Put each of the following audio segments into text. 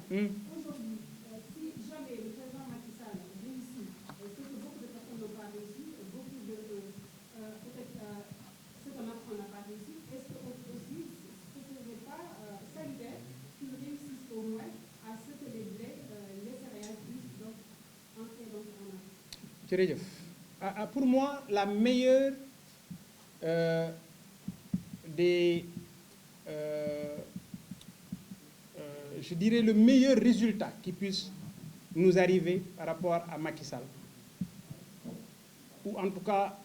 Aujourd'hui, si jamais le président Macky Sall réussit, ce que beaucoup de personnes n'ont pas réussi, beaucoup de peut-être ce que Macron n'a pas réussi, est-ce que aussi ce ne serait pas salutaire qu'il réussisse au moins à ce que les blés, les céréales puissent donc entrer donc en Afrique? jërëjëf pour moi la meilleure des je dirais le meilleur résultat qui puisse nous arriver par rapport à Macky Sall, ou en tout cas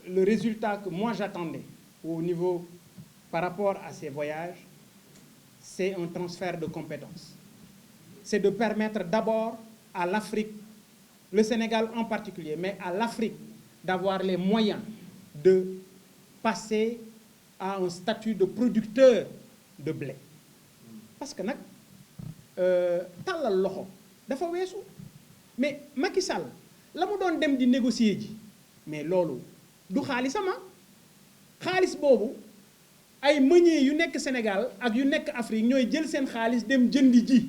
le résultat que moi j'attendais au niveau par rapport à ces voyages, c'est un transfert de compétences. C'est de permettre d'abord à l'Afrique, le Sénégal en particulier, mais à l'Afrique d'avoir les moyens de passer à un statut de producteur de blé. Parce que nag tàllal loxo dafa weesu, mais Macky Sall la mu doon dem di négocier ji mais loolu du xaalisama, xaalis boobu ay meunier yu nekk Sénégal ak yu nekk Afrique ñooy jël seen xaalis dem jëndi ji.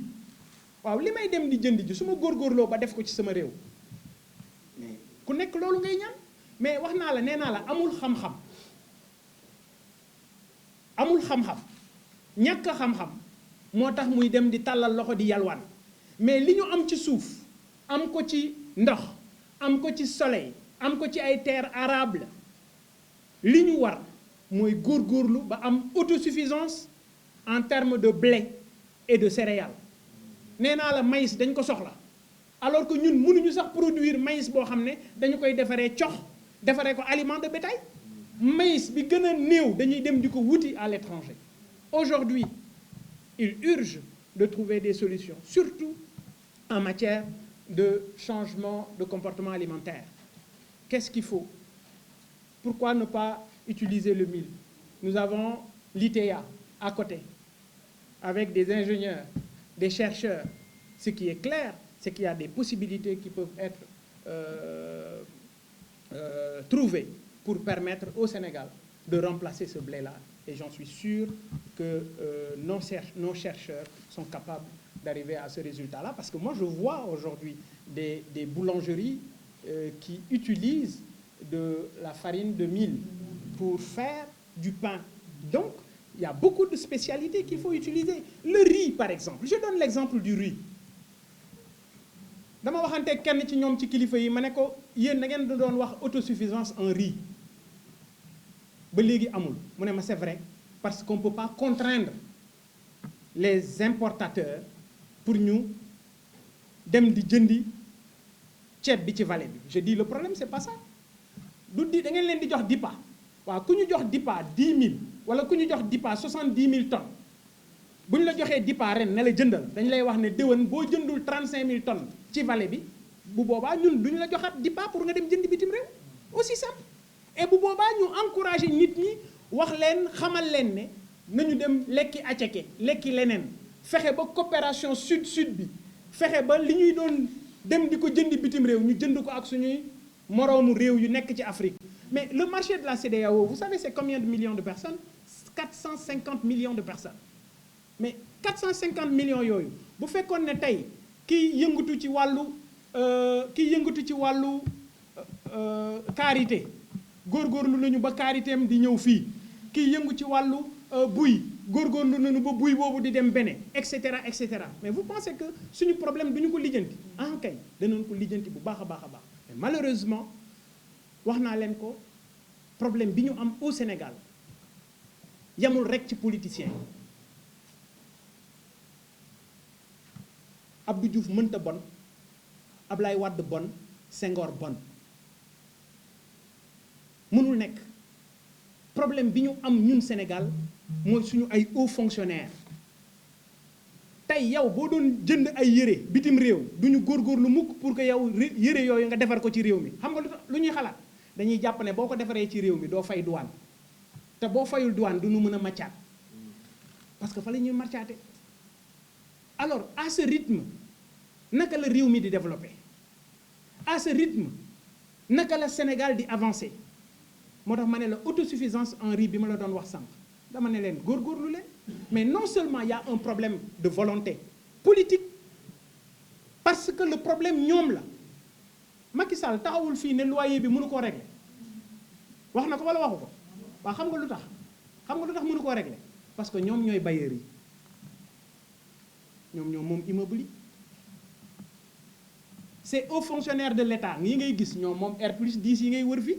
waaw li may dem di jëndi ji su ma góorgóorloo ba def ko ci sama réew mais ku nekk loolu ngay ñaan, mais wax naa la nee naa la amul xam-xam ñàkk xam-xam moo tax muy dem di tàllal loxo di yalwaan, mais li ñu am ci suuf am ko ci ndox am ko ci soleil am ko ci ay terres arables li ñu war mooy góorgóorlu ba am autosuffisance en termes de blé et de céréales. nee naa la maïs dañ ko soxla alors que ñun mënuñu sax produire maïs boo xam ne dañu koy defaree cox defaree ko aliment de bétail. maïs bi gën a néew dañuy dem di ko wuti à l'étranger. Aujourd'hui il urge de trouver des solutions, surtout en matière de changement de comportement alimentaire. Qu'est-ce qu'il faut? Pourquoi ne pas utiliser le mil? Nous avons l'ITA à côté avec des ingénieurs, des chercheurs. Ce qui est clair, c'est qu'il y a des possibilités qui peuvent être trouvées pour permettre au Sénégal de remplacer ce blé-là. Et j'en suis sûr que nos chercheurs sont capables d'arriver à ce résultat-là. Parce que moi, je vois aujourd'hui des boulangeries qui utilisent de la farine de mil pour faire du pain. Donc, il y a beaucoup de spécialités qu'il faut utiliser. Le riz, par exemple. Je donne l'exemple du riz. dama waxante kenn ci ñoom ci kilifa yi ma ne ko yéen da ngeen doon wax autosuffisance en riz ba léegi amul mu ne ma c'est vrai parce qu'on ne peut pas contraindre les importateurs pour ñu dem di jëndi ceeb bi ci vallée bi. Je dis le problème c'est pas ça du di da ngeen leen di jox DIPA waaw ku ñu jox DIPA 10 000 wala ku ñu jox DIPA 70 000 tonnes bu ñu la joxee DIPA ren ne la jëndal dañ lay wax ne déwén boo jëndul 35 000 tonnes ci vallée bi bu boobaa ñun duñu la joxaat DIPA pour nga dem jënd bitim réew aussi simple. Et bu boobaa ñu encouragé nit ñi wax leen xamal leen ne nañu dem lekki aceke lekki leneen fexe ba coopération sud-sud bi fexe ba li ñuy doon dem di ko jëndi bitim réew ñu jënd ko ak suñuy moroomu réew yu nekk ci Afrique. Mais le marché de la CEDEAO, vous savez c'est combien de millions de personnes? 450 millions de personnes. Mais 450 millions yooyu bu fekkoon ne tey kiy yëngatu ci wàllu karité góorgóorlu nañu ba karitéem di ñëw fii kiy yëngu ci wàllu buy góorgóorlu nañu ba buy boobu di dem Bénin et cetera et cetera. Mais vous pensez que suñu problème duñu ko lijjanti? Ah kay danañ ko lijjanti bu baax a baax a baax. Mais malheureusement wax naa leen ko problème bi ñu am au Sénégal yamul rek ci politiciens yi. Abdou Diouf mënta bon, Ablaye Wade bon, Senghor bon mënul nekk. Problème bi ñu am ñun Sénégal mooy suñu ay hauts fonctionnaires. Tey yow boo doon jënd ay yére bitim réew duñu góorgóorlu mukk pour que yow yére yooyu nga defar ko ci réew mi. Xam nga lu ñuy xalaat dañuy jàpp ne boo ko defaree ci réew mi doo fay douane te boo fayul douane duñu mën a maccaat parce que fa la ñuy maccaate. Alors à ce rythme naka la réew mi di développer, à ce rythme naka la Sénégal di avancer. moo tax ma ne la autosuffisance en riz bi ma la doon wax sànq dama ne leen góorgóorlu leen. Mais non seulement il y a un problème de volonté politique parce que le problème ñoom la Macky Sall taxawul fii ne loyer bi mënu koo régler wax na ko wala waxu ko waaw xam nga lu tax mënu koo régler parce que ñoom ñooy bailleurs yi ñoom moom immeuble yi c'est aux fonctionnaires de l'État yi ngay gis ñoom moom R+10 yi ngay wër fii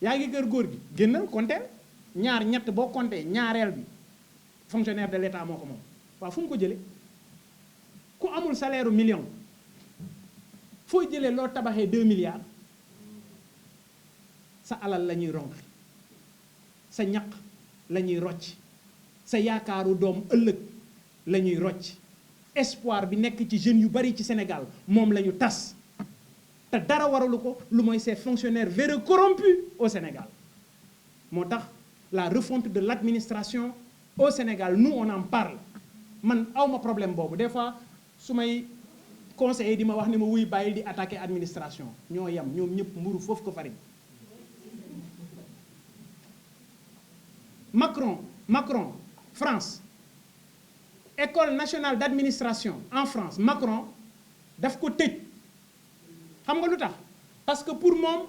yaa ngi kër góor gi génnal compter ñaar ñett boo compter ñaareel bi fonctionnaire de l'État moo ko moom waaw fu mu ko jëlee ku amul salaire million foo jëlee loo tabaxee 2 milliards sa alal la ñuy ronk sa ñaq la ñuy rocc sa yaakaaru doom ëllëg la ñuy rocc espoir bi nekk ci jeunes yu bari ci Sénégal moom la ñu tas te dara waralu ko lu mooy ces fonctionnaires véreux corrompus au Sénégal moo tax la refonte de l'administration au Sénégal nous on en parle man awma problème boobu des fois su may conseiller di ma wax ni ma wuy bàyyil di attaquer administration ñoo yem ñoom ñëpp mburu foofu ko farine Macron France école nationale d'administration en France Macron daf ko tëj xam nga lu tax parce que pour moom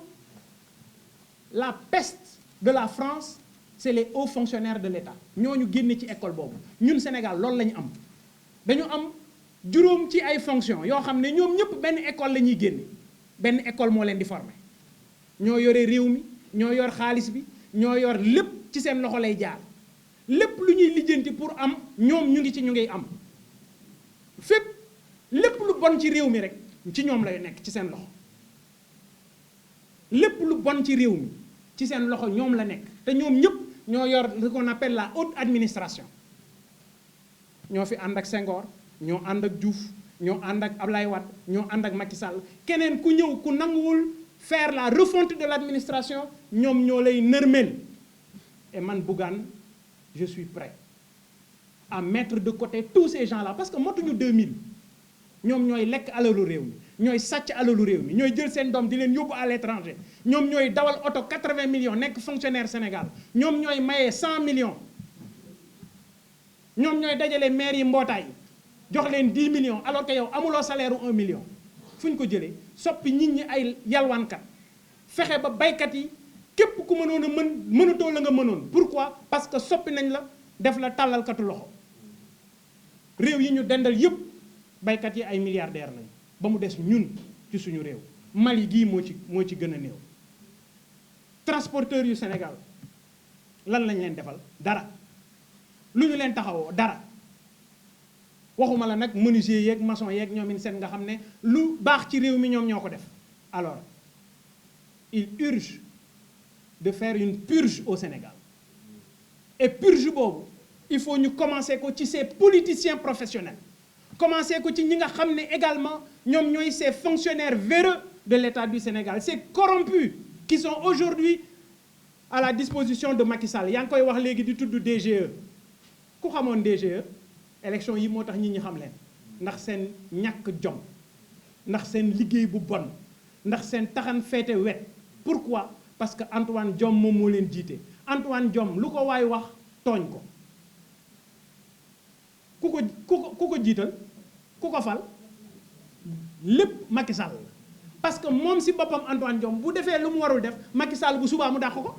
la peste de la France c'est les hauts fonctionnaires de l'État ñooñu génne ci école boobu ñun Sénégal loolu la ñu am dañu am juróom ci ay fonctions yoo xam ne ñoom ñëpp benn école la ñuy génne benn école moo leen di former ñoo yore réew mi ñoo yor xaalis bi ñoo yor lépp ci seen loxo lay jaar lépp lu ñuy lijjanti pour am ñoom ñu ngi am fépp lépp lu bon ci réew mi rek ci ñoom lay nekk ci seen loxo lépp lu bon ci réew mi ci seen loxo ñoom la nekk te ñoom ñëpp ñoo yor ce qu'on appelle la haute administration ñoo fi ànd ak Senghor ñoo ànd ak Diouf ñoo ànd ak Ablaye Wade ñoo ànd ak Macky Sall keneen ku ñëw ku nanguwul faire la refonte de l'administration ñoom ñoo lay nërmeel et man Bougane je suis prêt à mettre de côté tous ces gens-là parce que motuñu 2000 ñoom ñooy lekk alalu réew mi ñooy sàcc alalu réew mi ñooy jël seen doom di leen yóbbu à l'étranger ñoom ñooy dawal oto 80 millions nekk fonctionnaire Sénégal ñoom ñooy maye 100 millions ñoom ñooy dajale maire yi mbootaay jox leen 10 millions alors que yow amuloo salaire u 1 million fu ñu ko jëlee soppi nit ñi ay yalwaankat fexe ba baykat yi képp ku mënoon a mënatoo la nga mënoon pourquoi parce que soppi nañ la def la tàllalkatu loxo réew yi ñu dendal yépp baykat yi ay milliardaires lañ ba mu des ñun ci suñu réew Mali gii moo ci gën a néew transporteurs yu Sénégal lan lañ leen defal dara lu ñu leen taxawoo dara waxuma la nag menuisier yeeg maçon yeeg ñoom seen nga xam ne lu baax ci réew mi ñoom ñoo ko def alors il urge de faire une purge au Sénégal et purge boobu il faut ñu commencer ko ci ces politiciens professionnels commencer ko ci ñi nga xam ne également ñoom ñooy ces fonctionnaires véreux de l'État du Sénégal ces corrompus qui sont aujourd'hui à la disposition de Macky Sall yaa ngi koy wax léegi di tudd DGE ku xamoon DGE élection yi moo tax nit ñi xam leen ndax seen ñàkk jom ndax seen liggéey bu bon ndax seen taxan féete wet pourquoi parce que Antoine Diome moom moo leen jiite Antoine Diome lu ko waay wax tooñ ko ku ko jiital ku ko fal lépp Macky Sall la parce que moom si boppam Antoine Diome bu defee lu mu warul def Macky Sall bu subaa mu dàq ko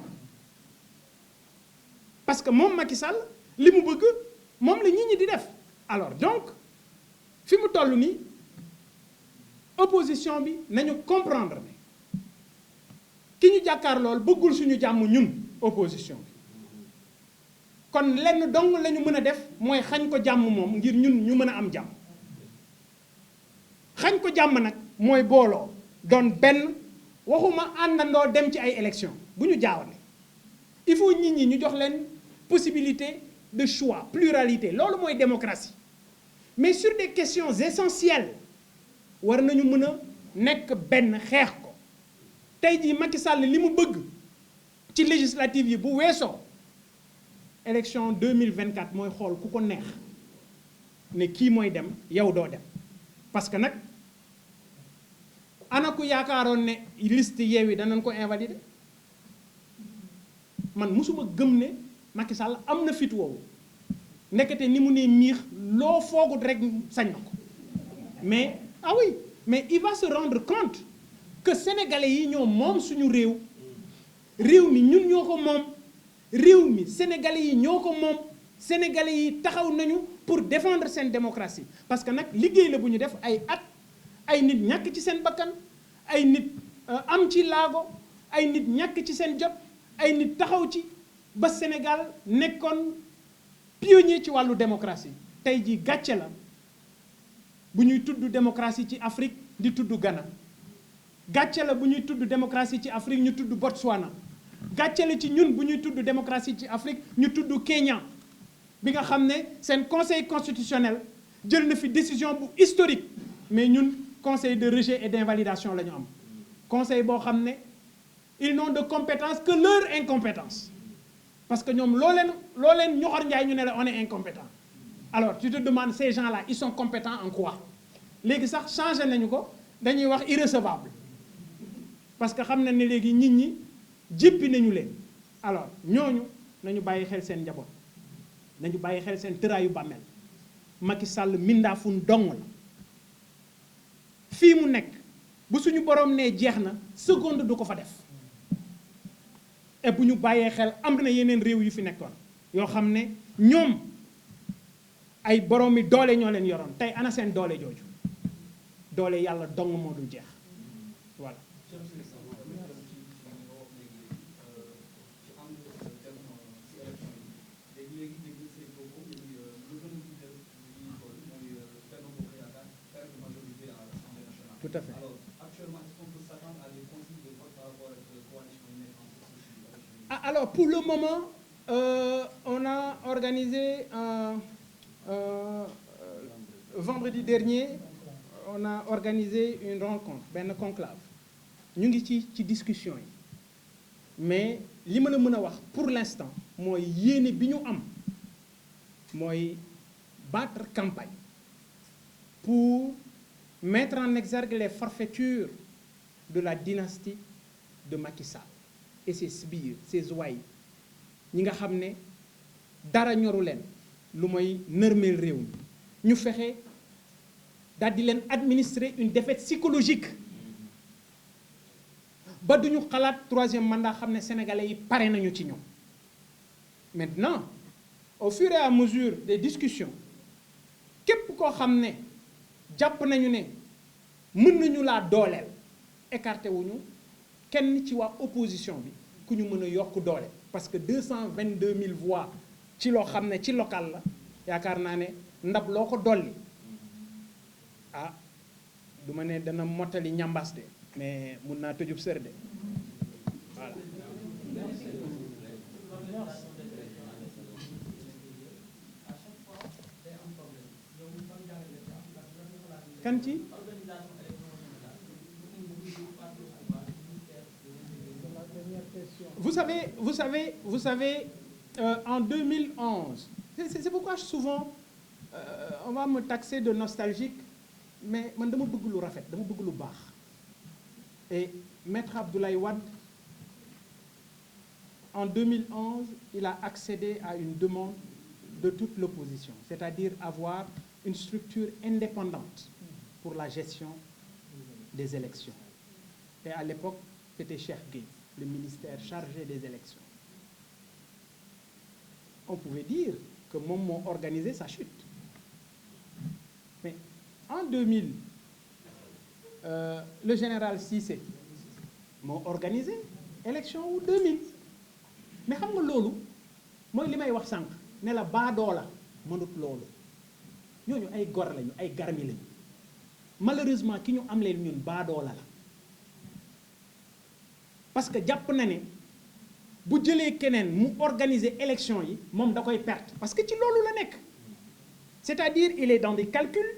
parce que moom Macky Sall li mu bëgg moom la nit ñi di def alors donc fi mu toll nii opposition bi nañu comprendre ne ki ñu jàkkaar lool bëggul suñu jàmm ñun opposition bi kon lenn dong la ñu mën a def mooy xañ ko jàmm moom ngir ñun ñu mën a am jàmm xañ ko jàmm nag mooy booloo doon benn waxuma àndandoo dem ci ay élections bu ñu jaawale il faut nit ñi ñu jox leen possibilité de choix pluralité loolu mooy démocratie mais sur des questions essentielles war nañu mën a nekk benn xeex ko tey jii Macky Sall li mu bëgg ci législative yi bu weesoo élection 2024 mooy xool ku ko neex ne kii mooy dem yow doo dem parce que nag ana ku yaakaaroon ne liste Yewwi danañ ko invalider man musuma gëm ne Macky Sall am na fit woowu nekkate ni mu ne miix loo foogut rek sañ na ko mais ah oui mais il va se rendre compte que sénégalais yi ñoo moom suñu réew mi ñun ñoo ko moom réew mi sénégalais yi ñoo ko moom sénégalais yi taxaw nañu pour défendre seen démocratie parce que nag liggéey la bu ñu def ay at ay nit ñàkk ci seen bakkan ay nit am ci laago ay nit ñàkk ci seen jot ay nit taxaw ci ba Sénégal nekkoon pionnier ci wàllu démocratie tey jii gàcce la bu ñuy tudd démocratie ci Afrique di tudd Ghana gàcce la bu ñuy tudd démocratie ci Afrique ñu tudd Botswana gàcce la ci ñun bu ñuy tudd démocratie ci Afrique ñu tudd Kenya bi nga xam ne seen conseil constitutionnel jël na fi décision bu historique mais ñun conseil de rejet et d'invalidation la ñu am conseil boo xam ne ils n'ont de compétence que leur incompétence parce que ñoom loo leen ñoxor njaay ñu ne la on est incompétent alors tu te demandes ces gens-là ils sont compétents en quoi léegi sax changé nañu ko dañuy wax irrecevable parce que xam na ne léegi nit ñi jéppi nañu leen alors ñooñu nañu bàyyi xel seen njaboot nañu bàyyi xel seen tëraayu bàmmeel Macky Sall mindaafun dong la fii mu nekk bu suñu borom nee jeex na seconde du ko fa def et bu ñu bàyyee xel am na yeneen réew yu fi nekkoon yoo xam ne ñoom ay boroomi doole ñoo leen yoroon tey ana seen doole jooju doole yàlla dong moo dul jeex voilà. Tout à fait. Alors, actuellement, est-ce qu'on peut s'attendre à des consignes de vote par rapport à cette coalition émergente? Alors, pour le moment, on a organisé vendredi dernier, on a organisé une rencontre, benn conclave. ñu ngi ci discussion yi mais li ma la mën a wax pour l'instant mooy yéene bi ñu am mooy battre campagne pour mettre en exergue les forfaitures de la dynastie de Macky Sall et ses sbires ses ouailles ñi nga xam ne dara ñoru leen lu mooy nërmeel réew mi ñu fexe daal di leen administrer une défaite psychologique ba duñu xalaat troisième mandat xam ne sénégalais yi pare nañu ci ñoom maintenant au fur et à mesure des discussions képp koo xam ne jàpp nañu ne mën nañu laa dooleel écarté wuñu kenn ci waa opposition bi ku ñu mën a yokk doole parce que 222 000 voix ci loo xam ne ci local la yaakaar naa ne ndab loo ko dolli ah du ma ne dana mottali ñambaas de mais mun naa tëjub sër de voilà. kan ci vous savez en 2011 c'est pourquoi souvent on va me taxer de nostalgique mais man dama bëgg lu rafet dama bëgg lu baax et Maître Abdoulaye Wade en 2011 il a accédé à une demande de toute l'opposition c'est-à-dire avoir une structure indépendante pour la gestion des élections et à l'époque c'était Cheikh Gueye le ministère chargé des élections on pouvait dire que moom moo organisé sa chute mais en 2000 le général Cissé moo organisé élection wu 2000 mais xam nga loolu mooy li may wax sànq ne la baadoola mënut loolu ñooñu ay gor lañu ay garmi lañu malheureusement ki ñu am leen ñun baadoola la parce que jàpp na ne bu jëlee keneen mu organiser élection yi moom da koy perte parce que ci loolu la nekk c'est-à-dire il est dans des calculs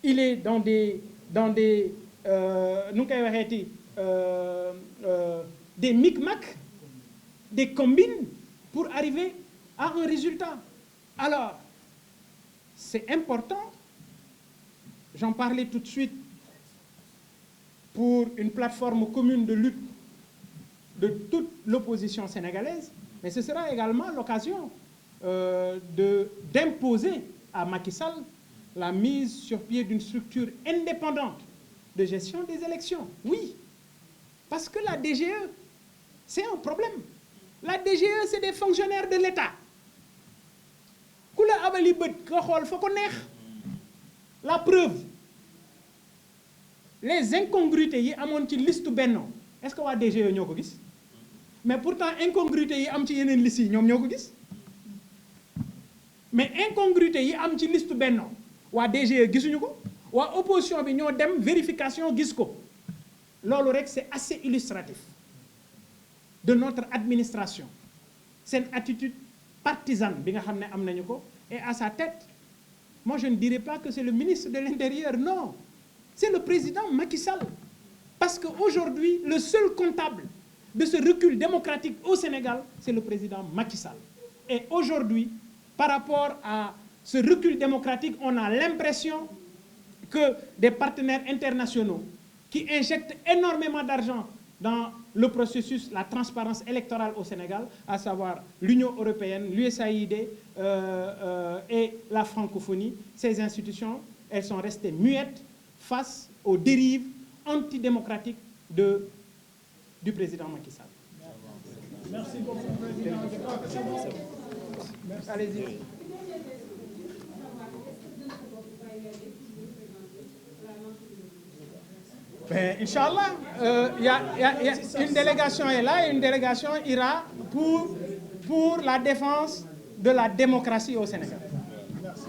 il est dans des nu koy waxeeti des micmacs des combines pour arriver à un résultat alors c'est important j'en parlais tout de suite pour une plateforme commune de lutte de toute l'opposition sénégalaise mais ce sera également l'occasion d'imposer à Macky Sall la mise sur pied d'une structure indépendante de gestion des élections. Oui, parce que la DGE, c'est un problème. La DGE, c'est des fonctionnaires de l'État. La preuve, les incongruités yi amoon ci liste Benno, est-ce que la DGE ñoo ko gis? Mais pourtant incongruité yi am ci yeneen liste yi ñoom ñoo ko gis. Mais incongruité yi am ci liste Benno waa DGE gisuñu ko, waa opposition bi ñoo dem vérification gis ko. Loolu rek c'est assez illustratif de notre administration. C'est une attitude partisane bi nga xam ne am nañu ko, et à sa tête, moi je ne dirais pas que c'est le ministre de l'Intérieur, non. C'est le président Macky Sall. Parce qu'aujourd'hui, le seul comptable de ce recul démocratique au Sénégal, c'est le président Macky Sall. Et aujourd'hui, par rapport à ce recul démocratique, on a l'impression que des partenaires internationaux qui injectent énormément d'argent dans le processus, la transparence électorale au Sénégal, à savoir l'Union européenne, l'USAID et la francophonie, ces institutions, elles sont restées muettes face aux dérives antidémocratiques du président Macky Sall. Merci beaucoup, Président. Allez-y. Ben, Inch'Allah, une délégation est là et une délégation ira pour la défense de la démocratie au Sénégal. Merci.